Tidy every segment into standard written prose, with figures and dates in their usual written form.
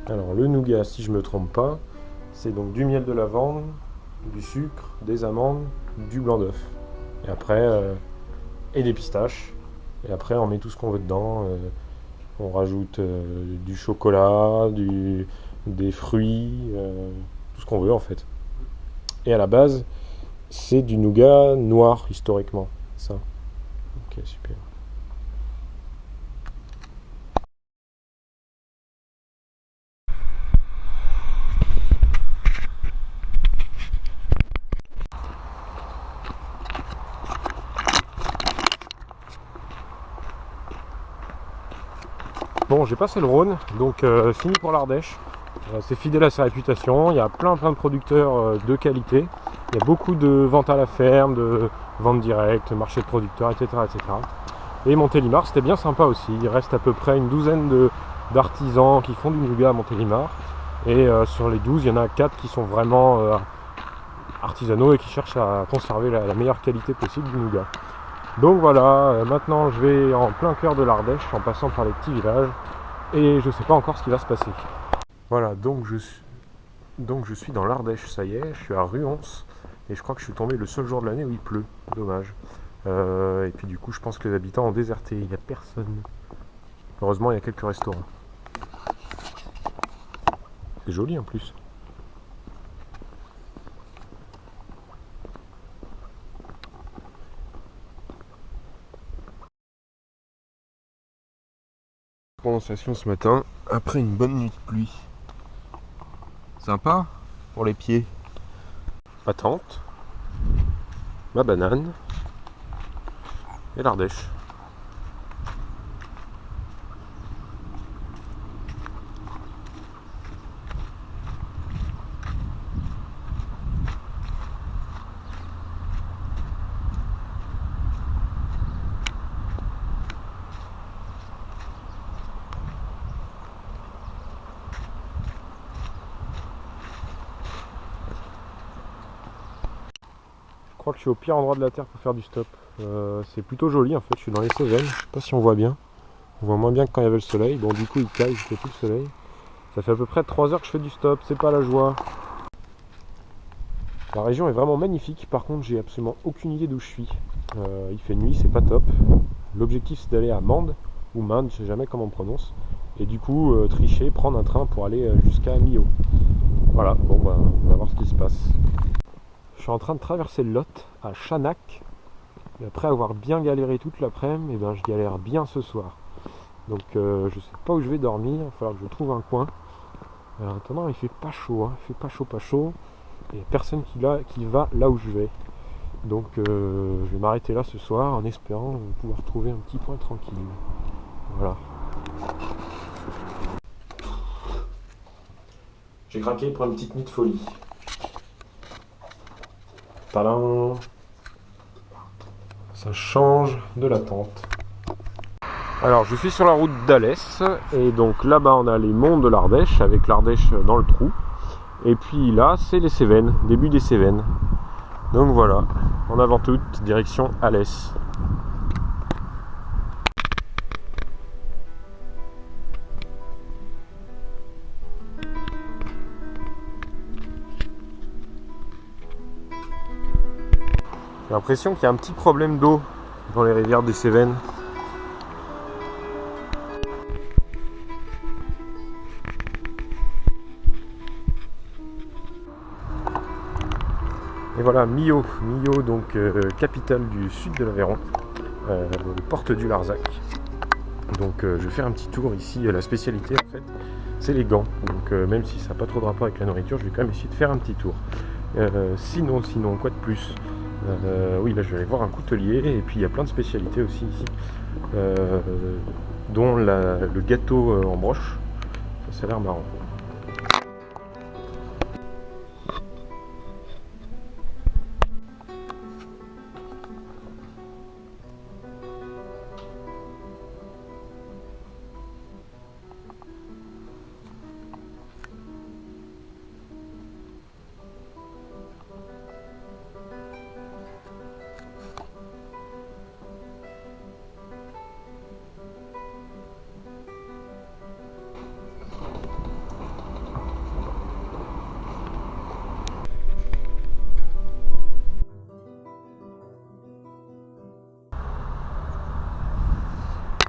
Alors le nougat, si je me trompe pas, c'est donc du miel de lavande, du sucre, des amandes, du blanc d'œuf. Et après, et des pistaches. Et après, on met tout ce qu'on veut dedans. On rajoute du chocolat, des fruits, tout ce qu'on veut en fait. Et à la base, c'est du nougat noir historiquement. Ça. Ok, super. Bon, j'ai passé le Rhône, donc fini pour l'Ardèche. C'est fidèle à sa réputation. Il y a plein de producteurs de qualité. Il y a beaucoup de ventes à la ferme, de ventes directes, marché de producteurs, etc. etc. Et Montélimar, c'était bien sympa aussi. Il reste à peu près une douzaine d'artisans qui font du nougat à Montélimar. Et sur les 12, il y en a 4 qui sont vraiment artisanaux et qui cherchent à conserver la meilleure qualité possible du nougat. Donc voilà, maintenant je vais en plein cœur de l'Ardèche en passant par les petits villages et je ne sais pas encore ce qui va se passer. Voilà, donc je suis dans l'Ardèche, ça y est, je suis à Ruons et je crois que je suis tombé le seul jour de l'année où il pleut, dommage. Et puis du coup je pense que les habitants ont déserté, il n'y a personne. Heureusement il y a quelques restaurants. C'est joli en plus. Condensation ce matin, après une bonne nuit de pluie. Sympa pour les pieds. Ma tente, ma banane et l'Ardèche. Je crois que je suis au pire endroit de la terre pour faire du stop. C'est plutôt joli en fait, je suis dans les Cévennes, je sais pas si on voit bien. On voit moins bien que quand il y avait le soleil. Bon du coup il caille, il fait plus le soleil. Ça fait à peu près 3 heures que je fais du stop, c'est pas la joie. La région est vraiment magnifique, par contre j'ai absolument aucune idée d'où je suis. Il fait nuit, c'est pas top. L'objectif c'est d'aller à Mende, ou Mende, je sais jamais comment on prononce. Et du coup tricher, prendre un train pour aller jusqu'à Millau. Voilà, bon bah on va voir ce qui se passe. Je suis en train de traverser le Lot à Chanac. Et après avoir bien galéré toute l'après-midi, ben, je galère bien ce soir. Donc je sais pas où je vais dormir, il va falloir que je trouve un coin. En attendant, il fait pas chaud, hein. Il fait pas chaud, pas chaud. Il n'y a personne qui va là où je vais. Donc je vais m'arrêter là ce soir en espérant pouvoir trouver un petit coin tranquille. Voilà. J'ai craqué pour une petite nuit de folie. Tadam! Ça change de la tente. Alors je suis sur la route d'Alès et donc là-bas on a les monts de l'Ardèche avec l'Ardèche dans le trou. Et puis là c'est les Cévennes, début des Cévennes. Donc voilà, en avant toute, direction Alès. J'ai l'impression qu'il y a un petit problème d'eau dans les rivières des Cévennes. Et voilà, Millau, donc capitale du sud de l'Aveyron, porte du Larzac. Donc je vais faire un petit tour ici. La spécialité en fait, c'est les gants. Donc même si ça n'a pas trop de rapport avec la nourriture, je vais quand même essayer de faire un petit tour. Sinon, quoi de plus? Oui, là je vais aller voir un coutelier et puis il y a plein de spécialités aussi ici, dont le gâteau en broche. Ça a l'air marrant.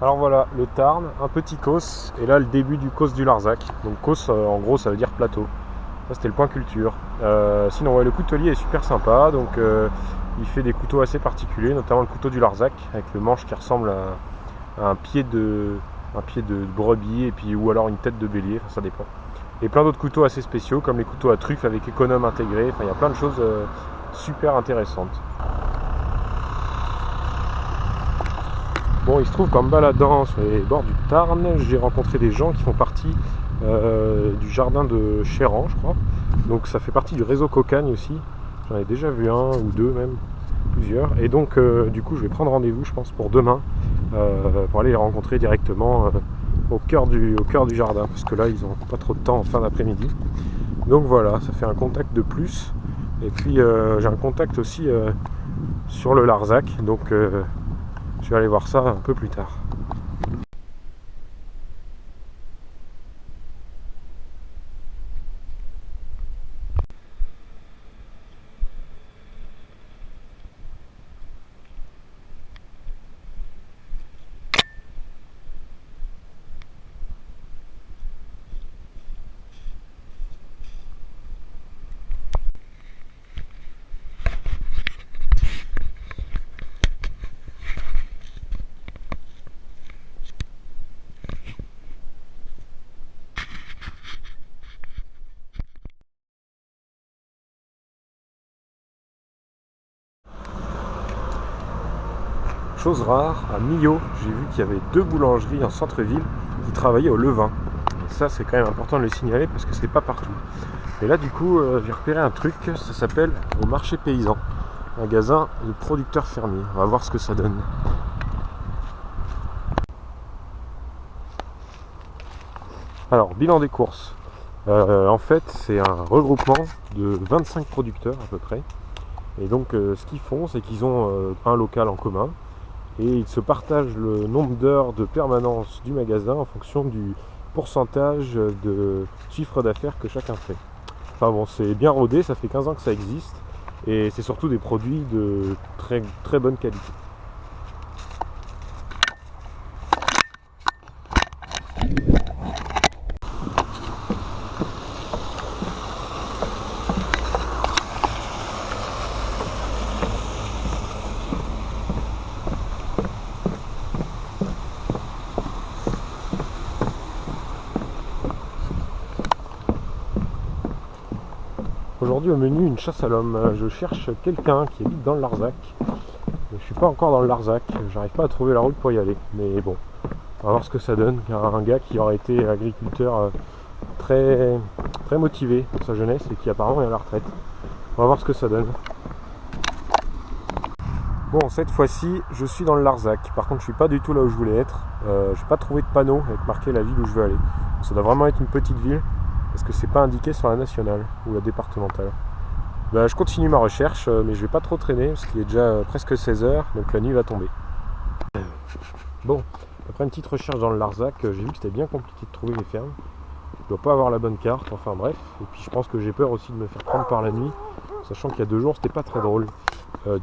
Alors voilà, le Tarn, un petit causse, et là le début du causse du Larzac. Donc causse, en gros, ça veut dire plateau. Ça, c'était le point culture. Sinon, ouais, le coutelier est super sympa, donc il fait des couteaux assez particuliers, notamment le couteau du Larzac, avec le manche qui ressemble à un pied de brebis, et puis, ou alors une tête de bélier, ça dépend. Et plein d'autres couteaux assez spéciaux, comme les couteaux à truffes avec économe intégré, enfin il y a plein de choses super intéressantes. Bon, il se trouve qu'en me baladant sur les bords du Tarn, j'ai rencontré des gens qui font partie du jardin de Chéran, je crois. Donc ça fait partie du réseau Cocagne aussi. J'en ai déjà vu un ou deux même, plusieurs. Et donc du coup je vais prendre rendez-vous, je pense, pour demain, pour aller les rencontrer directement au cœur du jardin. Parce que là ils n'ont pas trop de temps en fin d'après-midi. Donc voilà, ça fait un contact de plus. Et puis j'ai un contact aussi sur le Larzac. Donc je vais aller voir ça un peu plus tard. Chose rare, à Millau, j'ai vu qu'il y avait 2 boulangeries en centre-ville qui travaillaient au levain. Et ça, c'est quand même important de le signaler parce que c'est pas partout. Et là, du coup, j'ai repéré un truc, ça s'appelle au marché paysan, magasin de producteurs fermiers. On va voir ce que ça donne. Alors, bilan des courses. En fait, c'est un regroupement de 25 producteurs à peu près. Et donc, ce qu'ils font, c'est qu'ils ont un local en commun. Et ils se partagent le nombre d'heures de permanence du magasin en fonction du pourcentage de chiffre d'affaires que chacun fait. Enfin bon, c'est bien rodé, ça fait 15 ans que ça existe, et c'est surtout des produits de très, très bonne qualité. Aujourd'hui au menu, une chasse à l'homme. Je cherche quelqu'un qui habite dans le Larzac. Je suis pas encore dans le Larzac, j'arrive pas à trouver la route pour y aller. Mais bon, on va voir ce que ça donne. Il y a un gars qui aurait été agriculteur très, très motivé dans sa jeunesse et qui apparemment est à la retraite. On va voir ce que ça donne. Bon, cette fois-ci, je suis dans le Larzac. Par contre, je suis pas du tout là où je voulais être. J'ai pas trouvé de panneau avec marqué la ville où je veux aller. Ça doit vraiment être une petite ville. Parce que c'est pas indiqué sur la nationale ou la départementale. Ben, je continue ma recherche, mais je vais pas trop traîner parce qu'il est déjà presque 16h, donc la nuit va tomber. Bon, après une petite recherche dans le Larzac, j'ai vu que c'était bien compliqué de trouver les fermes. Je dois pas avoir la bonne carte, enfin bref. Et puis je pense que j'ai peur aussi de me faire prendre par la nuit, sachant qu'il y a 2 jours c'était pas très drôle.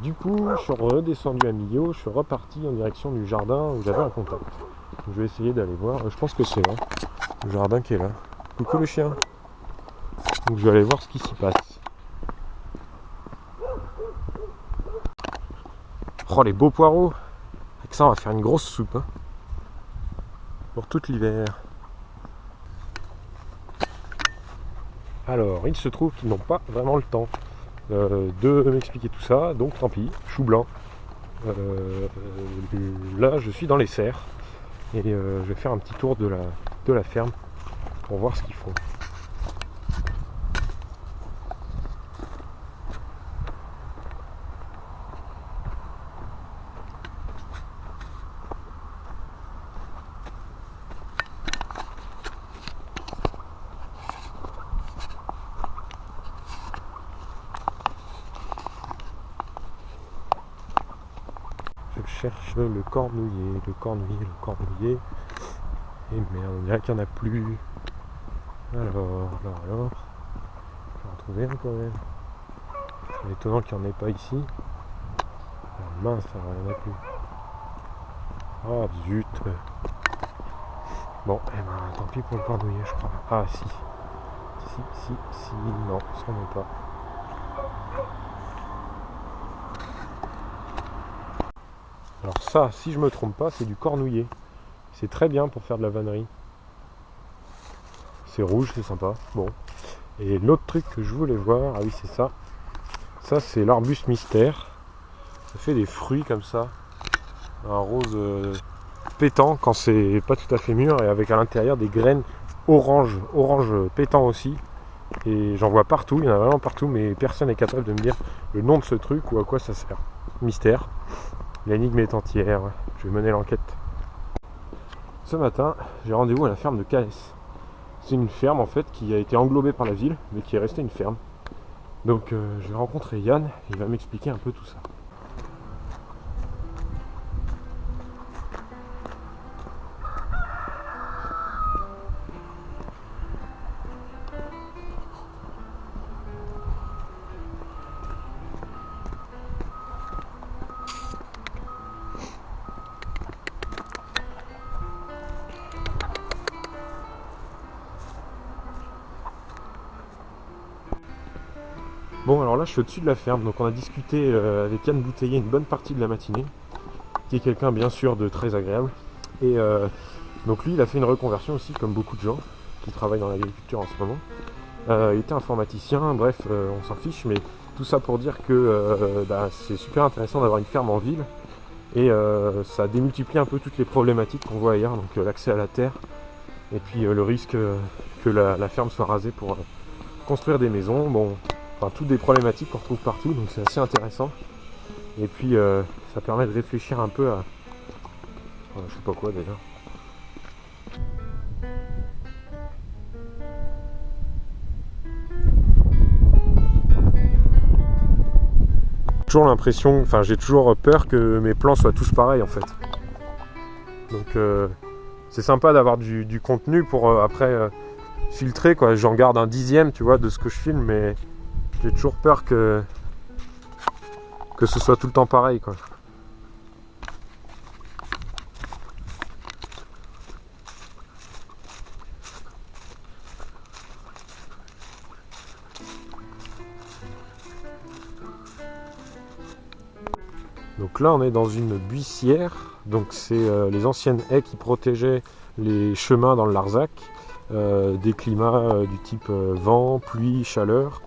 Du coup, je suis redescendu à Millau, je suis reparti en direction du jardin où j'avais un contact. Donc, je vais essayer d'aller voir, je pense que c'est là, le jardin qui est là. Coucou le chien. Donc je vais aller voir ce qui s'y passe. Oh les beaux poireaux. Avec ça on va faire une grosse soupe hein, pour tout l'hiver. Alors il se trouve qu'ils n'ont pas vraiment le temps de m'expliquer tout ça, donc tant pis, chou blanc. Là je suis dans les serres et je vais faire un petit tour de la ferme pour voir ce qu'ils font. Je cherche le cornouiller. Et merde, on dirait qu'il n'y en a plus. Alors. Je vais en trouver un quand même. C'est étonnant qu'il n'y en ait pas ici. Alors, mince, alors, il n'y en a plus. Ah zut. Bon, eh ben tant pis pour le cornouiller, je crois. Ah si. Si, non, sûrement pas. Alors ça, si je me trompe pas, c'est du cornouiller. C'est très bien pour faire de la vannerie. C'est rouge, c'est sympa. Bon. Et l'autre truc que je voulais voir, ah oui c'est ça. Ça c'est l'arbuste mystère. Ça fait des fruits comme ça. Un rose pétant quand c'est pas tout à fait mûr et avec à l'intérieur des graines orange pétant aussi. Et j'en vois partout, il y en a vraiment partout, mais personne n'est capable de me dire le nom de ce truc ou à quoi ça sert. Mystère. L'énigme est entière. Je vais mener l'enquête. Ce matin, j'ai rendez-vous à la ferme de Calès. C'est une ferme en fait qui a été englobée par la ville, mais qui est restée une ferme. Donc je vais rencontrer Yann, il va m'expliquer un peu tout ça. Bon alors là je suis au-dessus de la ferme, donc on a discuté avec Yann Bouteiller une bonne partie de la matinée, qui est quelqu'un bien sûr de très agréable. Et donc lui il a fait une reconversion aussi comme beaucoup de gens qui travaillent dans l'agriculture en ce moment. Il était informaticien, bref on s'en fiche, mais tout ça pour dire que c'est super intéressant d'avoir une ferme en ville et ça démultiplie un peu toutes les problématiques qu'on voit ailleurs, donc l'accès à la terre et puis le risque que la ferme soit rasée pour construire des maisons. Bon, enfin toutes des problématiques qu'on retrouve partout, donc c'est assez intéressant. Et puis ça permet de réfléchir un peu à je sais pas quoi déjà. Toujours l'impression, enfin j'ai toujours peur que mes plans soient tous pareils en fait. Donc c'est sympa d'avoir du contenu pour après filtrer quoi. J'en garde un dixième tu vois de ce que je filme, mais j'ai toujours peur que ce soit tout le temps pareil quoi. Donc là on est dans une buissière, donc c'est les anciennes haies qui protégeaient les chemins dans le Larzac, des climats du type vent, pluie, chaleur.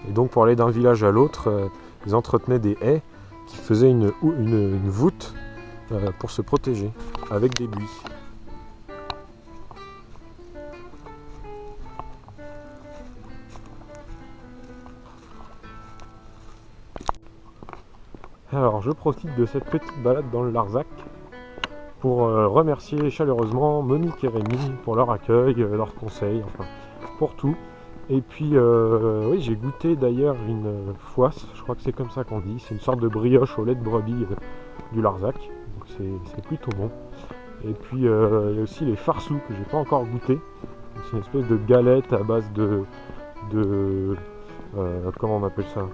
Et donc pour aller d'un village à l'autre, ils entretenaient des haies qui faisaient une voûte pour se protéger avec des buis. Alors je profite de cette petite balade dans le Larzac pour remercier chaleureusement Monique et Rémi pour leur accueil, leurs conseils, enfin pour tout. Et puis oui, j'ai goûté d'ailleurs une foisse, je crois que c'est comme ça qu'on dit, c'est une sorte de brioche au lait de brebis du Larzac, donc c'est plutôt bon. Et puis il y a aussi les farsous que j'ai pas encore goûté, c'est une espèce de galette à base de comment on appelle ça,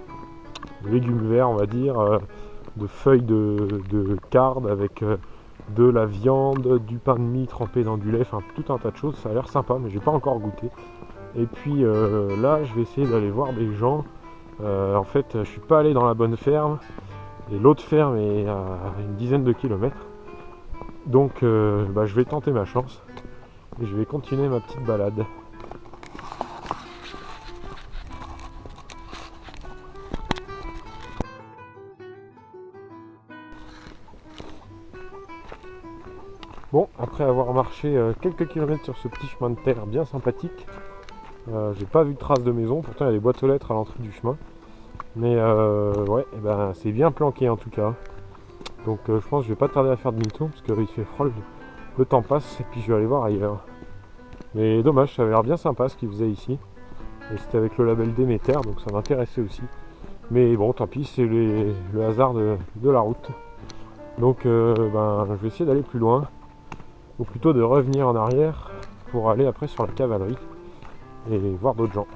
de légumes verts on va dire, de feuilles de carde avec de la viande, du pain de mie trempé dans du lait, enfin tout un tas de choses, ça a l'air sympa mais j'ai pas encore goûté. Et puis là je vais essayer d'aller voir des gens. En fait je suis pas allé dans la bonne ferme et l'autre ferme est à une dizaine de kilomètres, donc je vais tenter ma chance et je vais continuer ma petite balade. Bon, après avoir marché quelques kilomètres sur ce petit chemin de terre bien sympathique, j'ai pas vu de traces de maison, pourtant il y a des boîtes aux lettres à l'entrée du chemin. Mais ouais, c'est bien planqué en tout cas. Donc je pense que je vais pas tarder à faire demi-tour parce qu'il fait froid, le temps passe et puis je vais aller voir ailleurs. Mais dommage, ça avait l'air bien sympa ce qu'ils faisaient ici. Et c'était avec le label Déméter, donc ça m'intéressait aussi. Mais bon, tant pis, c'est le hasard de la route. Donc je vais essayer d'aller plus loin. Ou plutôt de revenir en arrière pour aller après sur la cavalerie et voir d'autres gens.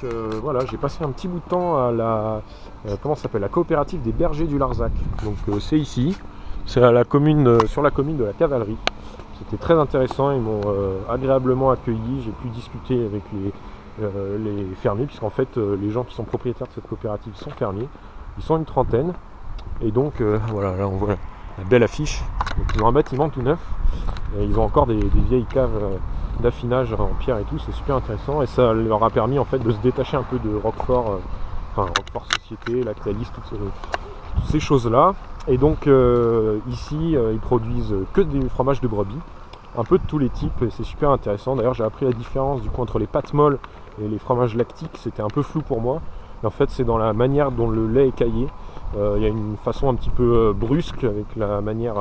donc voilà, j'ai passé un petit bout de temps à la comment ça s'appelle, la coopérative des bergers du Larzac. Donc c'est ici, c'est à la commune, sur la commune de la Cavalerie. C'était très intéressant, ils m'ont agréablement accueilli, j'ai pu discuter avec les fermiers, puisqu'en fait les gens qui sont propriétaires de cette coopérative sont fermiers, ils sont une trentaine, et donc voilà, là on voit la belle affiche. Donc, ils ont un bâtiment tout neuf, et ils ont encore des vieilles caves d'affinage en pierre et tout, c'est super intéressant, et ça leur a permis en fait de se détacher un peu de Roquefort, Roquefort Société, Lactalis, toutes ces choses-là. Et donc ici ils produisent que des fromages de brebis, un peu de tous les types, et c'est super intéressant. D'ailleurs j'ai appris la différence du coup entre les pâtes molles et les fromages lactiques, c'était un peu flou pour moi. Et en fait c'est dans la manière dont le lait est caillé. Il y a une façon un petit peu brusque avec la manière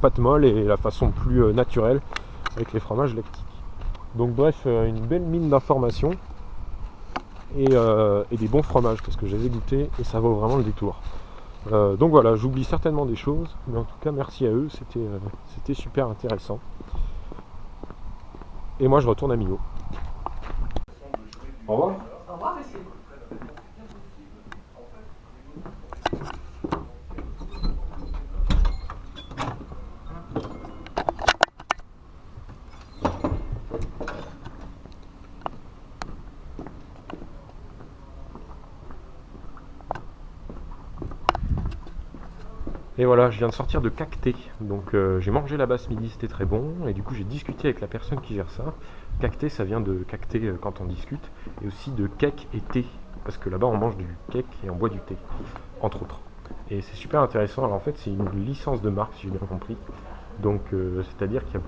pâte molle et la façon plus naturelle avec les fromages lactiques. Donc bref, une belle mine d'informations et des bons fromages parce que j'avais goûté et ça vaut vraiment le détour. Donc voilà, j'oublie certainement des choses, mais en tout cas merci à eux, c'était super intéressant. Et moi je retourne à Millau. Au revoir. Au revoir, monsieur. Et voilà, je viens de sortir de Cacté, donc j'ai mangé là-bas ce midi, c'était très bon, et du coup j'ai discuté avec la personne qui gère ça. Cacté, ça vient de cacté quand on discute, et aussi de cake et thé, parce que là-bas on mange du cake et on boit du thé, entre autres. Et c'est super intéressant, alors en fait c'est une licence de marque si j'ai bien compris, donc c'est-à-dire qu'il y a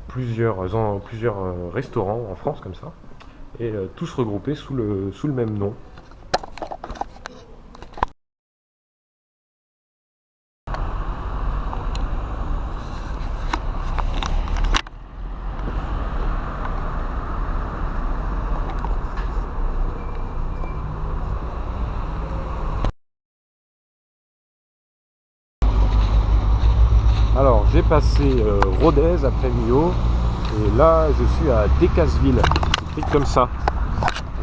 plusieurs restaurants en France comme ça, et tous regroupés sous le même nom. Alors j'ai passé Rodez après Millau et là je suis à Decazeville, c'est écrit comme ça.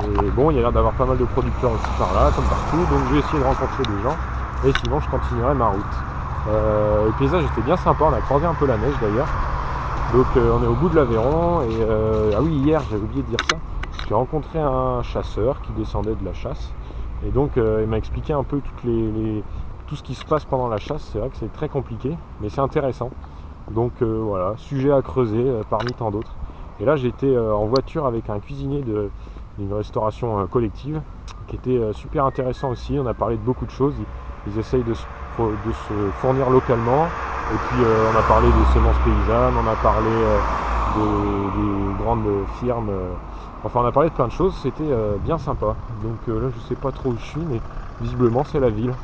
Et bon, il y a l'air d'avoir pas mal de producteurs aussi par là, comme partout, donc je vais essayer de rencontrer des gens et sinon je continuerai ma route. Le paysage était bien sympa, on a croisé un peu la neige d'ailleurs. Donc on est au bout de l'Aveyron et ah oui, hier j'avais oublié de dire ça, j'ai rencontré un chasseur qui descendait de la chasse et donc il m'a expliqué un peu tout ce qui se passe pendant la chasse. C'est vrai que c'est très compliqué, mais c'est intéressant. Donc voilà, sujet à creuser parmi tant d'autres. Et là j'étais en voiture avec un cuisinier d'une restauration collective qui était super intéressant aussi. On a parlé de beaucoup de choses. Ils essayent de se fournir localement. Et puis on a parlé des semences paysannes, on a parlé des grandes firmes. Enfin on a parlé de plein de choses, c'était bien sympa. Donc là je sais pas trop où je suis, mais visiblement c'est la ville.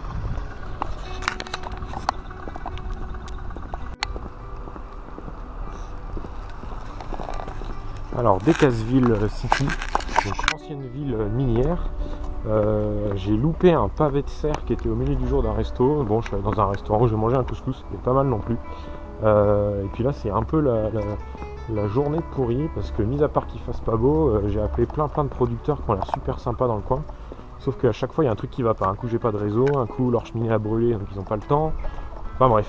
Alors Decazeville City, donc ancienne ville minière. J'ai loupé un pavé de cerf qui était au milieu du jour d'un resto. Bon, je suis allé dans un restaurant où j'ai mangé un couscous, c'était pas mal non plus. Et puis là c'est un peu la journée pourrie parce que mis à part qu'il fasse pas beau, j'ai appelé plein de producteurs qui ont l'air super sympas dans le coin. Sauf qu'à chaque fois il y a un truc qui va pas. Un coup j'ai pas de réseau, un coup leur cheminée a brûlé donc ils ont pas le temps. Enfin bref,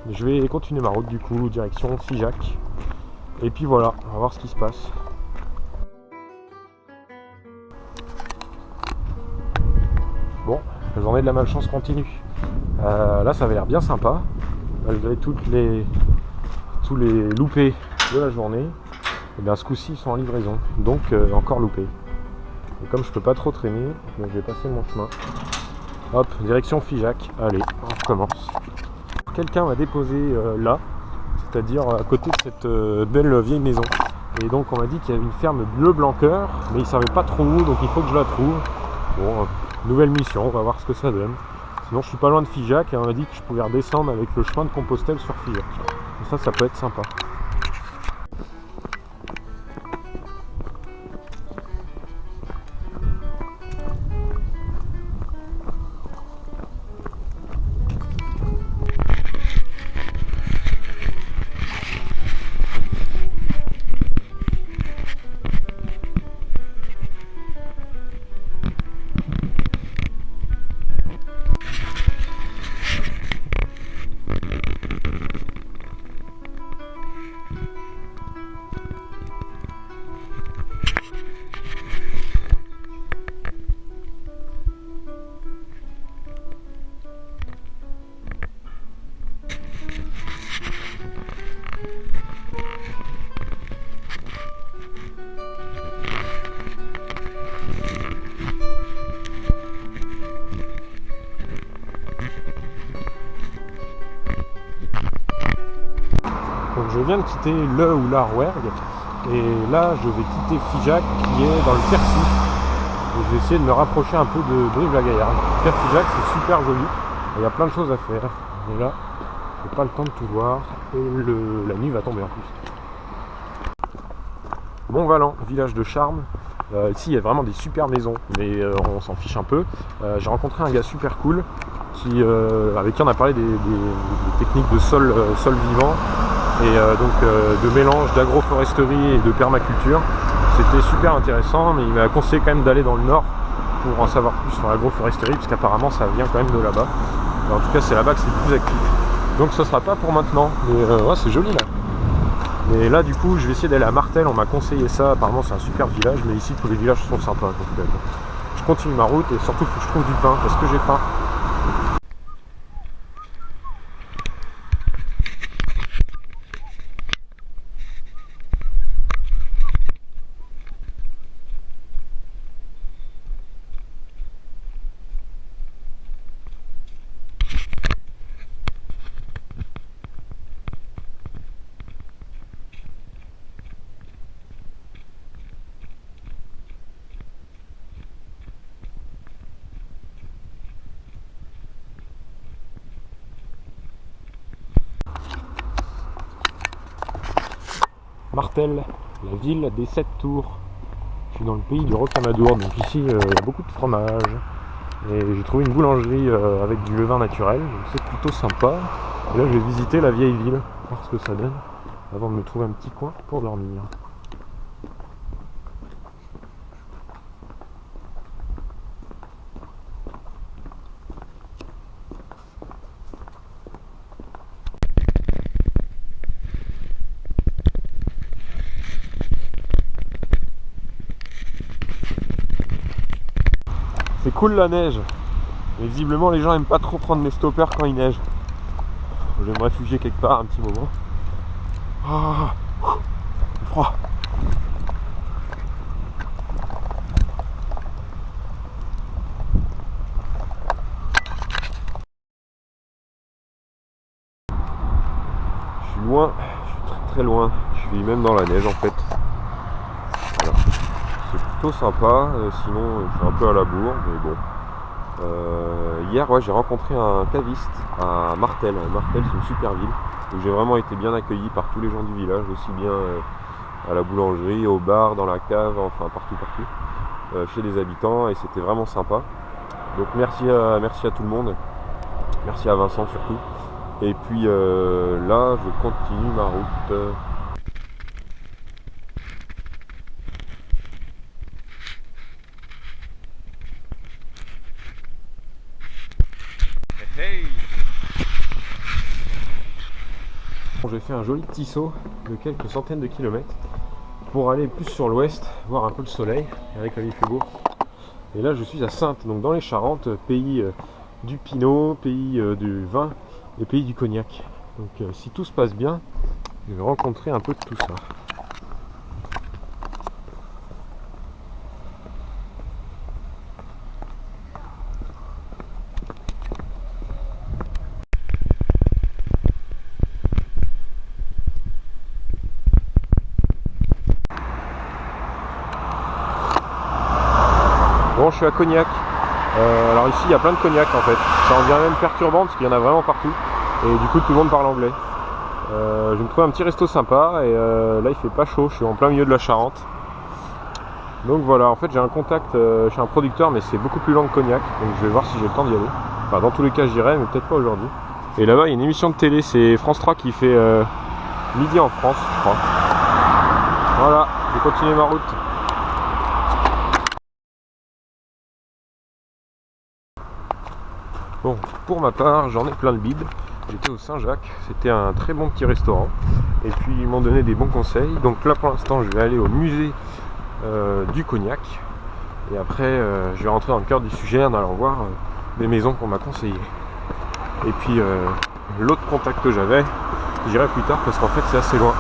je vais continuer ma route du coup, direction Figeac. Et puis voilà, on va voir ce qui se passe. Bon, la journée de la malchance continue. Là ça avait l'air bien sympa, malgré tous les loupés de la journée. Et bien ce coup-ci ils sont en livraison, donc encore loupés. Et comme je peux pas trop traîner, je vais passer mon chemin. Hop, direction Figeac, allez, on recommence. Quelqu'un m'a déposé là, c'est-à-dire à côté de cette belle vieille maison. Et donc on m'a dit qu'il y avait une ferme bleu blanc-cœur, mais il ne savait pas trop où, donc il faut que je la trouve. Bon, nouvelle mission, on va voir ce que ça donne. Sinon je suis pas loin de Figeac et on m'a dit que je pouvais redescendre avec le chemin de Compostelle sur Figeac. Donc ça peut être sympa. je viens de quitter le ou la Rouergue et là je vais quitter Figeac qui est dans le Quercy. Et je vais essayer de me rapprocher un peu de Brive-la-Gaillarde. Figeac c'est super joli, il y a plein de choses à faire. Et là, j'ai pas le temps de tout voir et la nuit va tomber en plus. Mont-Valent, village de charme. Ici il y a vraiment des super maisons, mais on s'en fiche un peu. J'ai rencontré un gars super cool avec qui on a parlé des techniques de sol vivant et de mélange d'agroforesterie et de permaculture. C'était super intéressant, mais il m'a conseillé quand même d'aller dans le nord pour en savoir plus sur l'agroforesterie, parce qu'apparemment ça vient quand même de là-bas. En tout cas c'est là-bas que c'est le plus actif. Donc ce sera pas pour maintenant, mais ouais, c'est joli là. Mais là du coup je vais essayer d'aller à Martel, on m'a conseillé ça, apparemment c'est un super village, mais ici tous les villages sont sympas. Donc, je continue ma route et surtout faut que je trouve du pain parce que j'ai faim. Martel, la ville des 7 tours. Je suis dans le pays du Rocamadour, donc ici il y a beaucoup de fromage. Et j'ai trouvé une boulangerie avec du levain naturel, donc c'est plutôt sympa. Et là je vais visiter la vieille ville, voir ce que ça donne, avant de me trouver un petit coin pour dormir. C'est cool la neige, mais visiblement les gens aiment pas trop prendre mes stoppers quand il neige. Je vais me réfugier quelque part un petit moment. Ah, c'est froid. Je suis loin, je suis très très loin. Je suis même dans la neige en fait. Voilà. C'est plutôt sympa, sinon je suis un peu à la bourre, mais bon. Hier, ouais, j'ai rencontré un caviste à Martel. Martel, c'est une super ville où j'ai vraiment été bien accueilli par tous les gens du village, aussi bien à la boulangerie, au bar, dans la cave, enfin partout, chez les habitants, et c'était vraiment sympa. Donc merci à tout le monde, merci à Vincent surtout. Et puis là, je continue ma route. Hey! J'ai fait un joli petit saut de quelques centaines de kilomètres pour aller plus sur l'ouest, voir un peu le soleil, avec il fait beau. Et là je suis à Saintes, donc dans les Charentes, pays du Pinot, pays du vin et pays du cognac. Donc si tout se passe bien, je vais rencontrer un peu de tout ça. Bon, je suis à Cognac. Alors ici, il y a plein de cognac en fait. Ça en devient même perturbant parce qu'il y en a vraiment partout. Et du coup, tout le monde parle anglais. Je vais me trouver un petit resto sympa. Et là, il fait pas chaud. Je suis en plein milieu de la Charente. Donc voilà, en fait, j'ai un contact chez un producteur, mais c'est beaucoup plus lent que Cognac. Donc je vais voir si j'ai le temps d'y aller. Enfin, dans tous les cas, j'irai, mais peut-être pas aujourd'hui. Et là-bas, il y a une émission de télé. C'est France 3 qui fait Midi en France, je crois. Voilà, je vais continuer ma route. Bon, pour ma part, j'en ai plein le bide. J'étais au Saint-Jacques, c'était un très bon petit restaurant. Et puis ils m'ont donné des bons conseils. Donc là pour l'instant je vais aller au musée du Cognac. Et après je vais rentrer dans le cœur du sujet en allant voir des maisons qu'on m'a conseillées. Et puis l'autre contact que j'avais, j'irai plus tard parce qu'en fait c'est assez loin.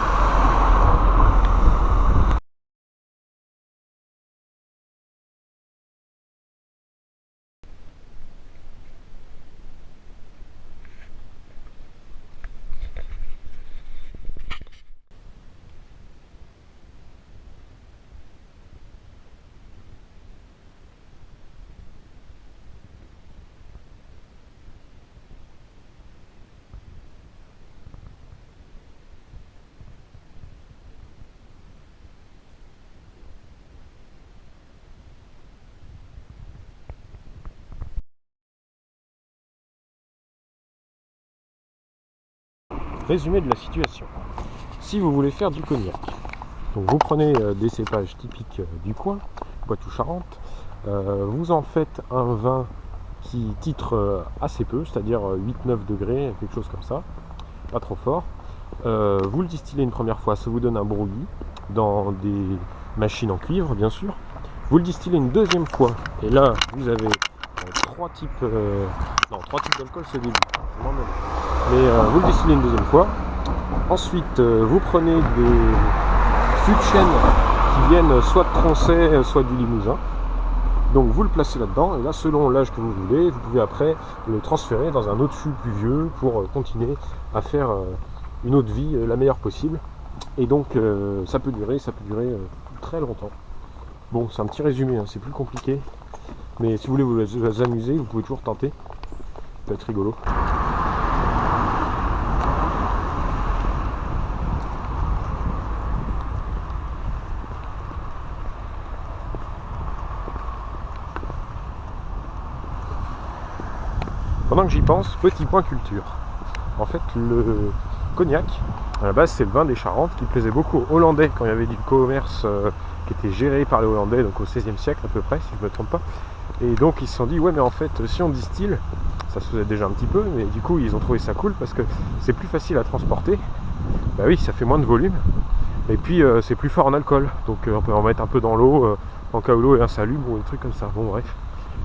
résumé de la situation. Si vous voulez faire du cognac, donc vous prenez des cépages typiques du coin, Poitou-Charentes, vous en faites un vin qui titre assez peu, c'est-à-dire 8-9 degrés, quelque chose comme ça, pas trop fort. Vous le distillez une première fois, ça vous donne un brouillis dans des machines en cuivre bien sûr. Vous le distillez une deuxième fois et là vous avez trois types d'alcool, c'est début. Mais vous le distillez une deuxième fois. Ensuite vous prenez des fûts de chêne qui viennent soit de Tronchet, soit du Limousin. Donc vous le placez là-dedans et là selon l'âge que vous voulez, vous pouvez après le transférer dans un autre fût plus vieux pour continuer à faire une autre vie la meilleure possible. Et donc ça peut durer très longtemps. Bon, c'est un petit résumé, hein, c'est plus compliqué. Mais si vous voulez vous amuser, vous pouvez toujours tenter. Ça peut être rigolo. Pendant que j'y pense, petit point culture. En fait, le cognac, à la base, c'est le vin des Charentes qui plaisait beaucoup aux Hollandais quand il y avait du commerce qui était géré par les Hollandais, donc au XVIe siècle à peu près, si je ne me trompe pas. Et donc ils se sont dit, ouais, mais en fait, si on distille, ça se faisait déjà un petit peu, mais du coup, ils ont trouvé ça cool parce que c'est plus facile à transporter. Bah oui, ça fait moins de volume. Et puis, c'est plus fort en alcool. Donc, on peut en mettre un peu dans l'eau, en cas où l'eau est insalubre ou des trucs comme ça. Bon, bref.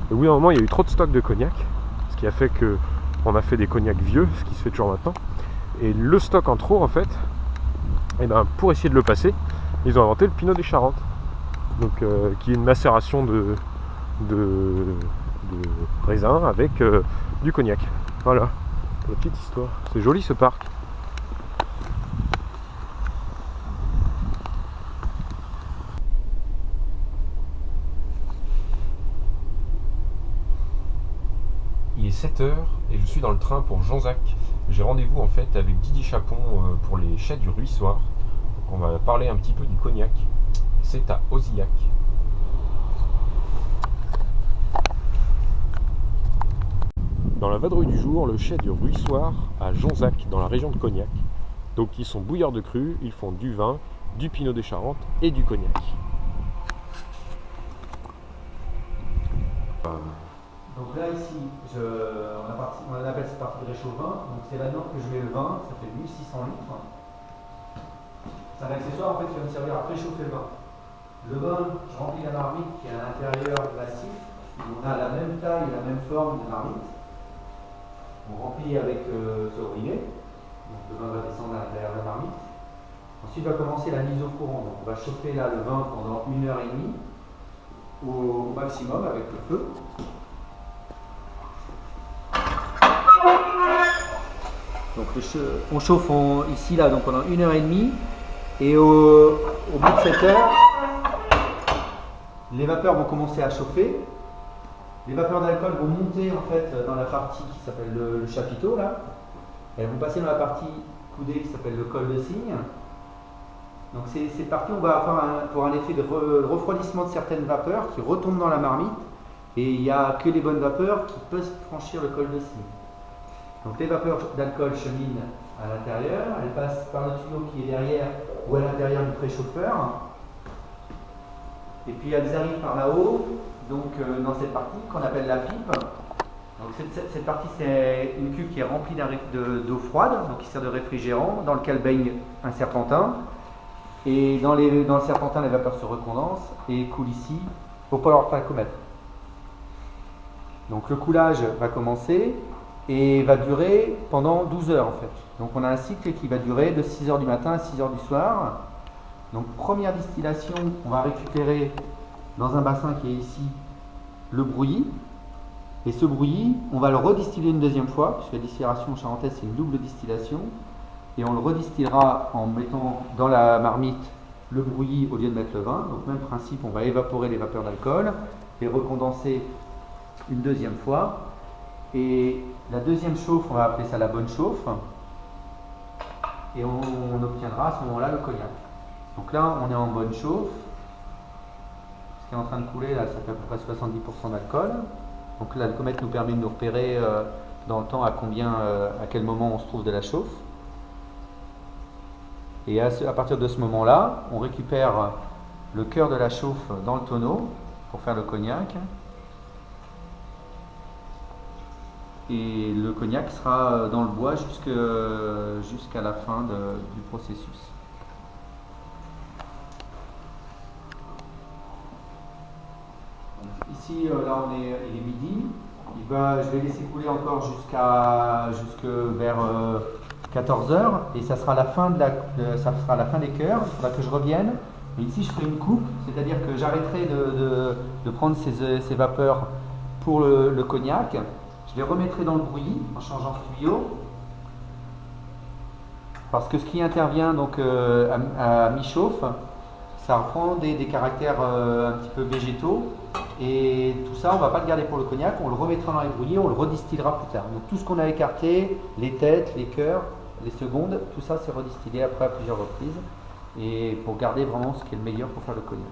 Et au bout d'un moment, il y a eu trop de stock de cognac, ce qui a fait qu'on a fait des cognacs vieux, ce qui se fait toujours maintenant. Et le stock en trop, en fait, et ben, pour essayer de le passer, ils ont inventé le Pinot des Charentes. Donc, qui est une macération de raisin avec du cognac. Voilà, pour la petite histoire. C'est joli ce parc. Il est 7h et je suis dans le train pour Jonzac. J'ai rendez-vous en fait avec Didier Chapon pour les chais du Ruissoir. Donc on va parler un petit peu du cognac. C'est à Auzillac. Dans la vadrouille du jour, le chai du Ruissoir à Jonzac, dans la région de Cognac. Donc ils sont bouilleurs de cru, ils font du vin, du Pinot des Charentes et du cognac. Donc là ici, on appelle cette partie de réchaud-vin. Donc c'est là-dedans que je mets le vin, ça fait 1600 litres. C'est un accessoire en fait qui va me servir à préchauffer le vin. Le vin, je remplis la marmite qui est à l'intérieur de la cif. On a la même taille et la même forme de marmite. On remplit avec ce robinet. Donc le vin va descendre à l'intérieur de la marmite. Ensuite va commencer la mise au courant. Donc on va chauffer là le vin pendant 1h30 au maximum avec le feu. Donc on chauffe ici là donc pendant 1h30 et au bout de 7 heures, les vapeurs vont commencer à chauffer. Les vapeurs d'alcool vont monter en fait dans la partie qui s'appelle le chapiteau là. Elles vont passer dans la partie coudée qui s'appelle le col de cygne. Donc cette partie on va avoir pour un effet de refroidissement de certaines vapeurs qui retombent dans la marmite et il n'y a que les bonnes vapeurs qui peuvent franchir le col de cygne. Donc les vapeurs d'alcool cheminent à l'intérieur, elles passent par le tuyau qui est derrière ou à l'intérieur du préchauffeur. Et puis elles arrivent par là-haut, donc dans cette partie qu'on appelle la pipe. Donc cette partie c'est une cuve qui est remplie d'eau froide, donc qui sert de réfrigérant, dans lequel baigne un serpentin. Et dans le serpentin, les vapeurs se recondensent et coulent ici au tachomètre. Donc le coulage va commencer et va durer pendant 12 heures en fait. Donc on a un cycle qui va durer de 6h du matin à 6h du soir. Donc première distillation, on va récupérer dans un bassin qui est ici le brouillis. Et ce brouillis, on va le redistiller une deuxième fois, puisque la distillation charentaise c'est une double distillation. Et on le redistillera en mettant dans la marmite le brouillis au lieu de mettre le vin. Donc même principe, on va évaporer les vapeurs d'alcool et recondenser une deuxième fois. Et la deuxième chauffe, on va appeler ça la bonne chauffe. Et on obtiendra à ce moment-là le cognac. Donc là, on est en bonne chauffe. Ce qui est en train de couler, là, ça fait à peu près 70% d'alcool. Donc là, le mètre nous permet de nous repérer dans le temps à quel moment on se trouve de la chauffe. Et à partir de ce moment-là, on récupère le cœur de la chauffe dans le tonneau pour faire le cognac. Et le cognac sera dans le bois jusqu'à la fin du processus. Ici, là, il est midi. Je vais laisser couler encore jusque vers 14 h et ça sera la fin ça sera la fin des cœurs. Il faudra que je revienne. Et ici, je ferai une coupe, c'est-à-dire que j'arrêterai de prendre ces vapeurs pour le cognac. Je les remettrai dans le bouilli en changeant ce tuyau. Parce que ce qui intervient donc à mi-chauffe, ça reprend des caractères un petit peu végétaux. Et tout ça, on ne va pas le garder pour le cognac, on le remettra dans les bouillies, on le redistillera plus tard. Donc tout ce qu'on a écarté, les têtes, les cœurs, les secondes, tout ça c'est redistillé après à plusieurs reprises. Et pour garder vraiment ce qui est le meilleur pour faire le cognac.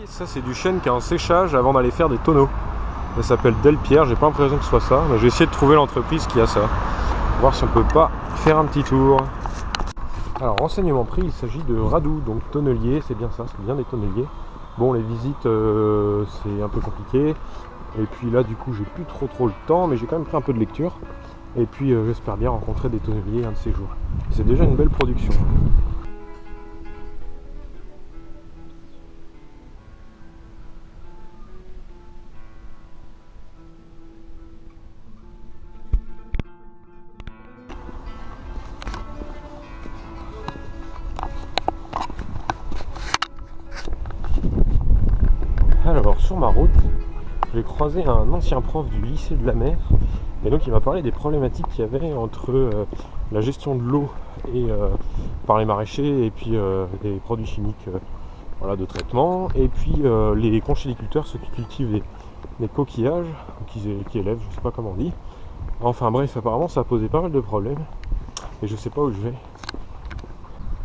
Ça c'est du chêne qui est en séchage avant d'aller faire des tonneaux. Ça s'appelle Delpierre, j'ai pas l'impression que ce soit ça, mais je vais essayer de trouver l'entreprise qui a ça. Voir si on peut pas faire un petit tour. Alors renseignement pris, il s'agit de Radou, donc tonnelier, c'est bien ça, c'est bien des tonneliers. Bon, les visites c'est un peu compliqué. Et puis là du coup j'ai plus trop le temps, mais j'ai quand même pris un peu de lecture. Et puis j'espère bien rencontrer des tonneliers un de ces jours. C'est déjà une belle production. Alors sur ma route, j'ai croisé un ancien prof du lycée de la mer et donc il m'a parlé des problématiques qu'il y avait entre la gestion de l'eau et par les maraîchers et puis des produits chimiques voilà, de traitement et puis les conchyliculteurs, ceux qui cultivent les coquillages, qui élèvent, je sais pas comment on dit. Enfin bref, apparemment ça a posé pas mal de problèmes et je sais pas où je vais.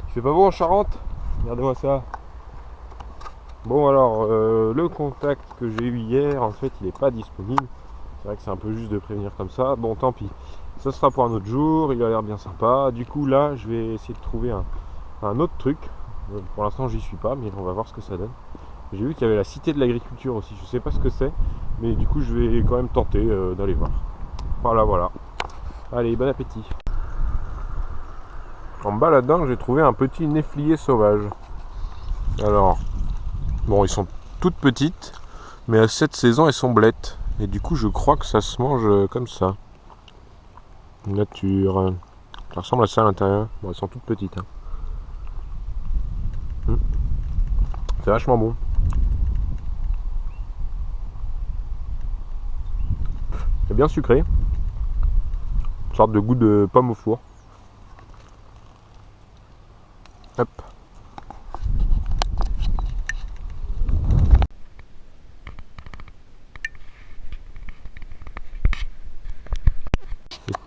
Il fait pas beau en Charente? Regardez-moi ça. Bon alors, le contact que j'ai eu hier, en fait, il n'est pas disponible. C'est vrai que c'est un peu juste de prévenir comme ça. Bon, tant pis. Ça sera pour un autre jour, il a l'air bien sympa. Du coup, là, je vais essayer de trouver un autre truc. Pour l'instant, j'y suis pas, mais on va voir ce que ça donne. J'ai vu qu'il y avait la Cité de l'Agriculture aussi. Je sais pas ce que c'est, mais du coup, je vais quand même tenter d'aller voir. Voilà. Allez, bon appétit. En bas là-dedans, j'ai trouvé un petit néflier sauvage. Alors... Bon, ils sont toutes petites, mais à cette saison, elles sont blettes. Et du coup, je crois que ça se mange comme ça. Nature. Ça ressemble à ça à l'intérieur. Bon, elles sont toutes petites. Hein. C'est vachement bon. C'est bien sucré. Une sorte de goût de pomme au four. Hop.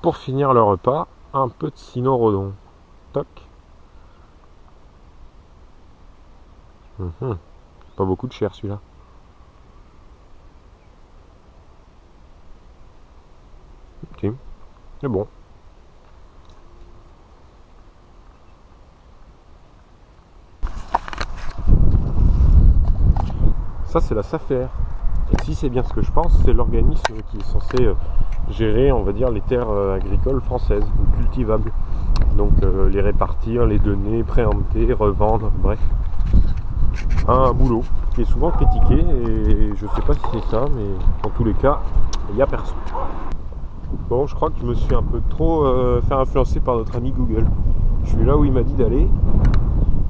pour finir le repas, un peu de cynorhodon. Toc. Pas beaucoup de chair celui-là. Ok, c'est bon. Ça c'est la SAFER. Et si c'est bien ce que je pense, c'est l'organisme qui est censé gérer, on va dire, les terres agricoles françaises, ou cultivables. Donc les répartir, les donner, préempter, revendre, bref. Un boulot qui est souvent critiqué et je sais pas si c'est ça, mais en tous les cas, il n'y a personne. Bon, je crois que je me suis un peu trop fait influencer par notre ami Google. Je suis là où il m'a dit d'aller,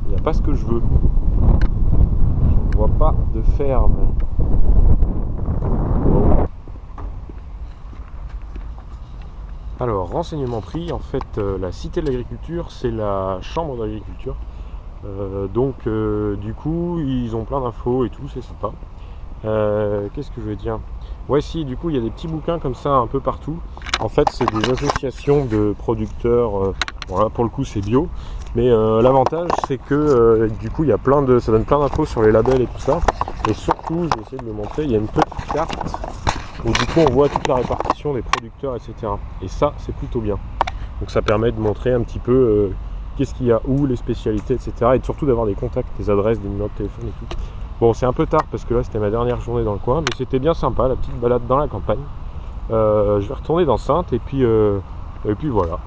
il n'y a pas ce que je veux. Je ne vois pas de ferme. Bon. Alors, renseignement pris, en fait, la Cité de l'Agriculture, c'est la chambre d'agriculture. Du coup, ils ont plein d'infos et tout, c'est sympa. Qu'est-ce que je veux dire? Ouais, si, du coup, il y a des petits bouquins comme ça un peu partout. En fait, c'est des associations de producteurs. Voilà, pour le coup, c'est bio. Mais l'avantage, c'est que du coup, il y a ça donne plein d'infos sur les labels et tout ça. Et surtout, je vais essayer de le montrer, il y a une petite carte où du coup, on voit toute la répartition des producteurs, etc. Et ça, c'est plutôt bien. Donc, ça permet de montrer un petit peu qu'est-ce qu'il y a où, les spécialités, etc. Et surtout d'avoir des contacts, des adresses, des numéros de téléphone et tout. Bon, c'est un peu tard parce que là, c'était ma dernière journée dans le coin, mais c'était bien sympa, la petite balade dans la campagne. Je vais retourner dans Saintes et puis voilà.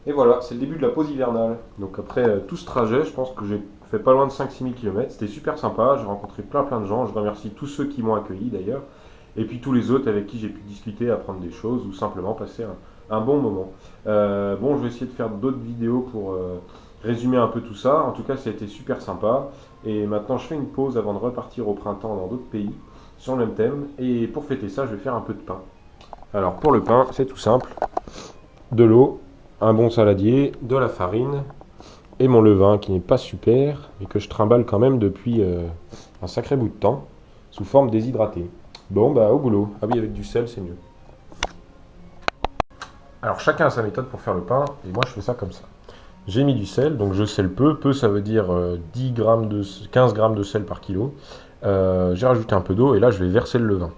Et voilà, c'est le début de la pause hivernale. Donc après tout ce trajet, je pense que j'ai fait pas loin de 5-6 000 km. C'était super sympa, j'ai rencontré plein de gens. Je remercie tous ceux qui m'ont accueilli d'ailleurs. Et puis tous les autres avec qui j'ai pu discuter, apprendre des choses ou simplement passer un bon moment. Bon, je vais essayer de faire d'autres vidéos pour résumer un peu tout ça. En tout cas, ça a été super sympa. Et maintenant, je fais une pause avant de repartir au printemps dans d'autres pays sur le même thème. Et pour fêter ça, je vais faire un peu de pain. Alors pour le pain, c'est tout simple. De l'eau, un bon saladier, de la farine et mon levain qui n'est pas super, mais que je trimballe quand même depuis un sacré bout de temps, sous forme déshydratée. Bon, bah au boulot. Ah oui, avec du sel, c'est mieux. Alors chacun a sa méthode pour faire le pain, et moi je fais ça comme ça. J'ai mis du sel, donc je sel peu. Peu, ça veut dire 15 grammes de sel par kilo. J'ai rajouté un peu d'eau, et là je vais verser le levain.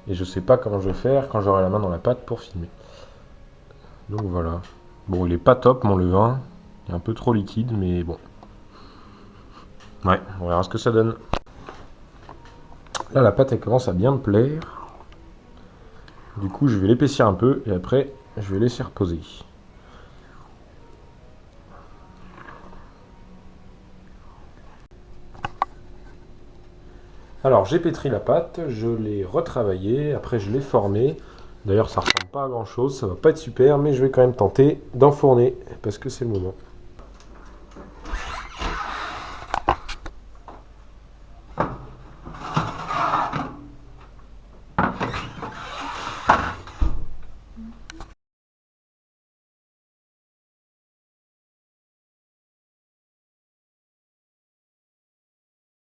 Et je sais pas comment je vais faire quand j'aurai la main dans la pâte pour filmer. Donc voilà. Bon, il est pas top mon levain. Il est un peu trop liquide, mais bon. Ouais, on verra ce que ça donne. Là, la pâte, elle commence à bien me plaire. Du coup, je vais l'épaissir un peu et après, je vais laisser reposer. Alors, j'ai pétri la pâte, je l'ai retravaillée, après je l'ai formée. D'ailleurs, ça ressemble pas à grand chose, ça va pas être super, mais je vais quand même tenter d'enfourner parce que c'est le moment.